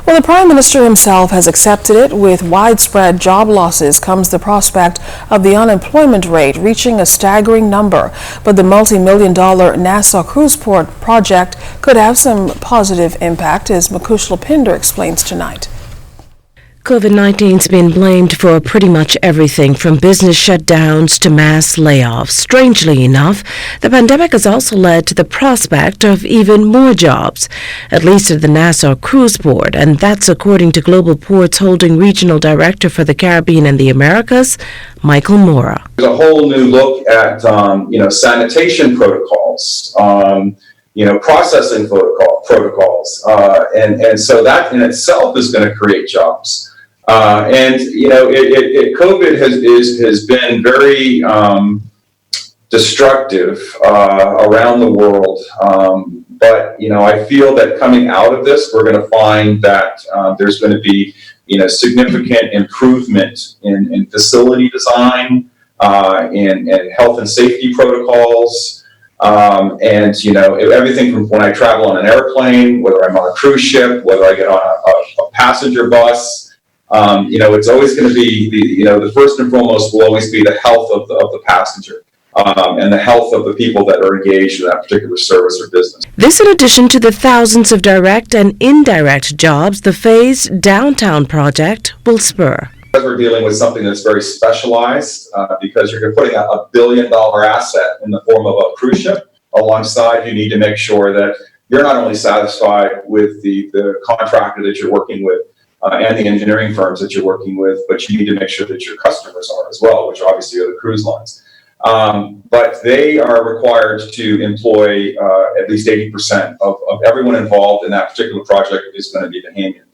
Well, the Prime Minister himself has accepted it. With widespread job losses comes the prospect of the unemployment rate reaching a staggering number. But the multi-million-dollar Nassau cruise port project could have some positive impact, as Makush Lopinder explains tonight. COVID-19's been blamed for pretty much everything from business shutdowns to mass layoffs. Strangely enough, the pandemic has also led to the prospect of even more jobs, at least at the Nassau cruise port, and that's according to Global Ports Holding Regional Director for the Caribbean and the Americas, Michael Mora. There's a whole new look at sanitation protocols, processing protocols, and so that in itself is going to create jobs. COVID has been very destructive around the world. But I feel that coming out of this, we're going to find that there's going to be significant improvement in facility design, in health and safety protocols. Everything from when I travel on an airplane, whether I'm on a cruise ship, whether I get on a passenger bus. It's always going to be the first and foremost will always be the health of the passenger and the health of the people that are engaged in that particular service or business. This in addition to the thousands of direct and indirect jobs the phased downtown project will spur. Because we're dealing with something that's very specialized, because you're putting a $1 billion asset in the form of a cruise ship alongside, you need to make sure that you're not only satisfied with the contractor that you're working with, and the engineering firms that you're working with, but you need to make sure that your customers are as well, which obviously are the cruise lines. But they are required to employ at least 80% of everyone involved in that particular project is going to be Bahamian.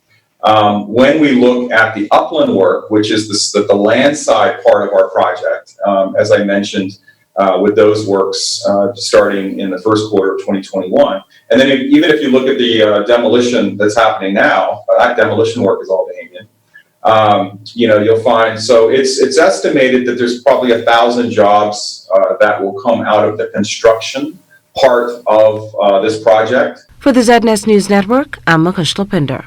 When we look at the upland work, which is the land side part of our project, as I mentioned, with those works starting in the first quarter of 2021. And then even if you look at the demolition that's happening now, that demolition work is all Bahamian. You'll find, so it's estimated that there's probably 1,000 jobs that will come out of the construction part of this project. For the ZNS News Network, I'm Makush Lopinder.